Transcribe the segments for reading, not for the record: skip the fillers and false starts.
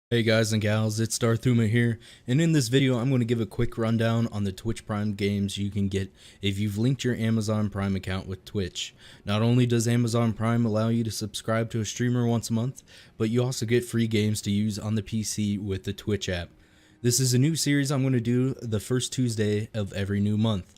Hey guys and gals, it's Darthuma here, and in this video I'm going to give a quick rundown on the Twitch Prime games you can get if you've linked your Amazon Prime account with Twitch. Not only does Amazon Prime allow you to subscribe to a streamer once a month, but you also get free games to use on the PC with the Twitch app. This is a new series I'm going to do the first Tuesday of every new month.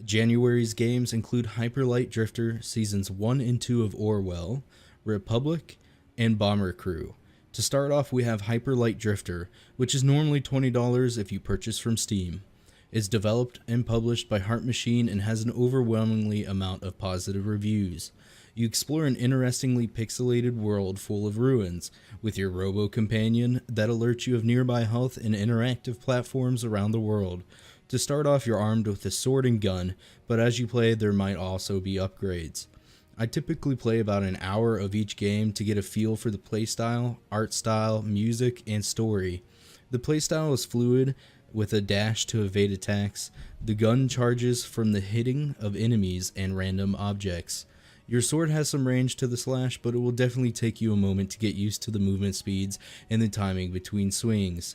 January's games include Hyper Light Drifter Seasons 1 and 2 of Orwell, Republique, and Bomber Crew. To start off, we have Hyper Light Drifter, which is normally $20 if you purchase from Steam. It's developed and published by Heart Machine and has an overwhelmingly amount of positive reviews. You explore an interestingly pixelated world full of ruins, with your robo-companion that alerts you of nearby health and interactive platforms around the world. To start off, you're armed with a sword and gun, but as you play, there might also be upgrades. I typically play about an hour of each game to get a feel for the playstyle, art style, music, and story. The playstyle is fluid, with a dash to evade attacks. The gun charges from the hitting of enemies and random objects. Your sword has some range to the slash, but it will definitely take you a moment to get used to the movement speeds and the timing between swings.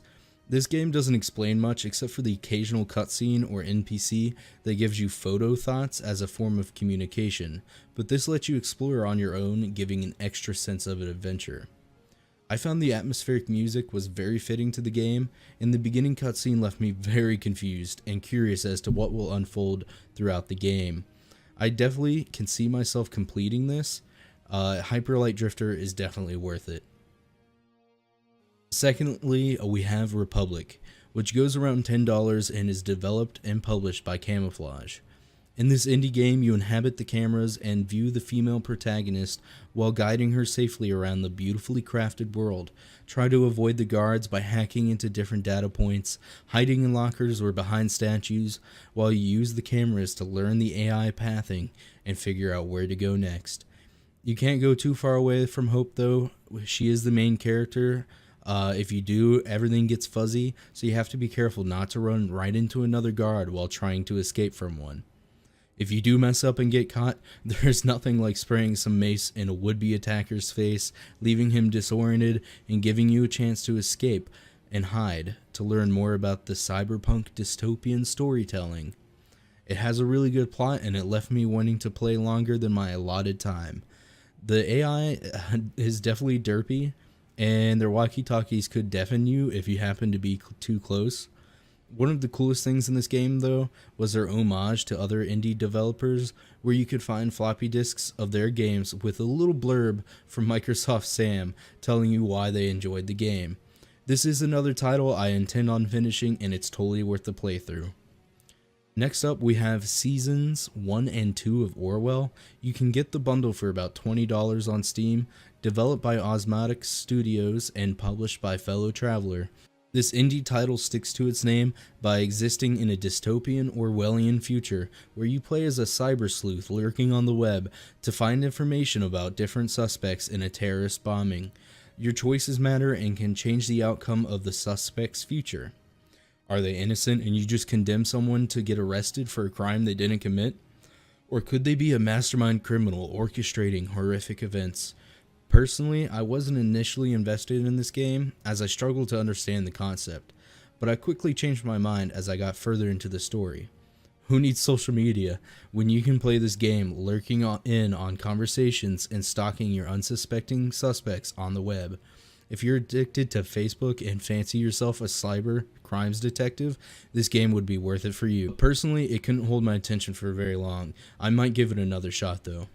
This game doesn't explain much except for the occasional cutscene or NPC that gives you photo thoughts as a form of communication, but this lets you explore on your own, giving an extra sense of an adventure. I found the atmospheric music was very fitting to the game, and the beginning cutscene left me very confused and curious as to what will unfold throughout the game. I definitely can see myself completing this. Hyper Light Drifter is definitely worth it. Secondly, we have Republique, which goes around $10 and is developed and published by Camouflage. In this indie game, you inhabit the cameras and view the female protagonist while guiding her safely around the beautifully crafted world. Try to avoid the guards by hacking into different data points, hiding in lockers or behind statues, while you use the cameras to learn the AI pathing and figure out where to go next. You can't go too far away from Hope though. She is the main character. If you do, everything gets fuzzy, so you have to be careful not to run right into another guard while trying to escape from one. If you do mess up and get caught, there's nothing like spraying some mace in a would-be attacker's face, leaving him disoriented, and giving you a chance to escape and hide to learn more about the cyberpunk dystopian storytelling. It has a really good plot, and it left me wanting to play longer than my allotted time. The AI is definitely derpy, and their walkie-talkies could deafen you if you happen to be too close. One of the coolest things in this game, though, was their homage to other indie developers, where you could find floppy disks of their games with a little blurb from Microsoft Sam telling you why they enjoyed the game. This is another title I intend on finishing, and it's totally worth the playthrough. Next up, we have Seasons 1 and 2 of Orwell. You can get the bundle for about $20 on Steam, developed by Osmotic Studios and published by Fellow Traveler. This indie title sticks to its name by existing in a dystopian Orwellian future where you play as a cyber sleuth lurking on the web to find information about different suspects in a terrorist bombing. Your choices matter and can change the outcome of the suspect's future. Are they innocent and you just condemn someone to get arrested for a crime they didn't commit? Or could they be a mastermind criminal orchestrating horrific events? Personally, I wasn't initially invested in this game as I struggled to understand the concept, but I quickly changed my mind as I got further into the story. Who needs social media when you can play this game lurking in on conversations and stalking your unsuspecting suspects on the web? If you're addicted to Facebook and fancy yourself a cyber crimes detective, this game would be worth it for you. Personally, it couldn't hold my attention for very long. I might give it another shot though.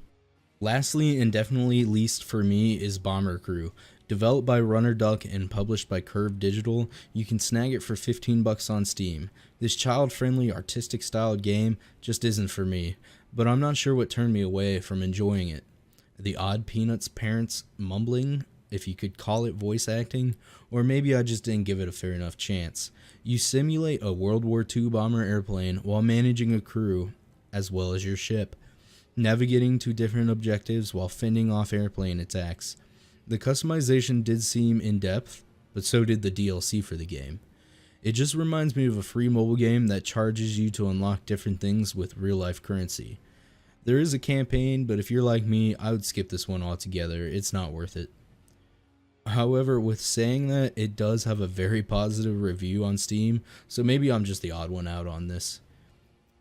Lastly, and definitely least for me, is Bomber Crew. Developed by Runner Duck and published by Curve Digital, you can snag it for $15 on Steam. This child-friendly, artistic-styled game just isn't for me, but I'm not sure what turned me away from enjoying it. The odd Peanuts parents mumbling, if you could call it voice acting, or maybe I just didn't give it a fair enough chance. You simulate a World War II bomber airplane while managing a crew, as well as your ship, navigating to different objectives while fending off airplane attacks. The customization did seem in-depth, but so did the DLC for the game. It just reminds me of a free mobile game that charges you to unlock different things with real-life currency. There is a campaign, but if you're like me, I would skip this one altogether. It's not worth it. However, with saying that, it does have a very positive review on Steam, so maybe I'm just the odd one out on this.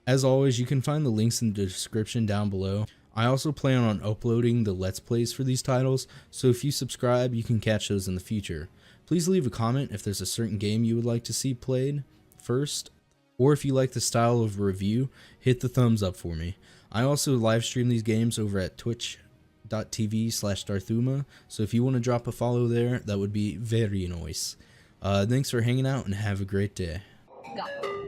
As always, you can find the links in the description down below. I also plan on uploading the Let's Plays for these titles, so if you subscribe, you can catch those in the future. Please leave a comment if there's a certain game you would like to see played first, or if you like the style of review, hit the thumbs up for me. I also live stream these games over at twitch.tv/Darthuma, so if you want to drop a follow there, that would be very nice. Thanks for hanging out and have a great day. Go.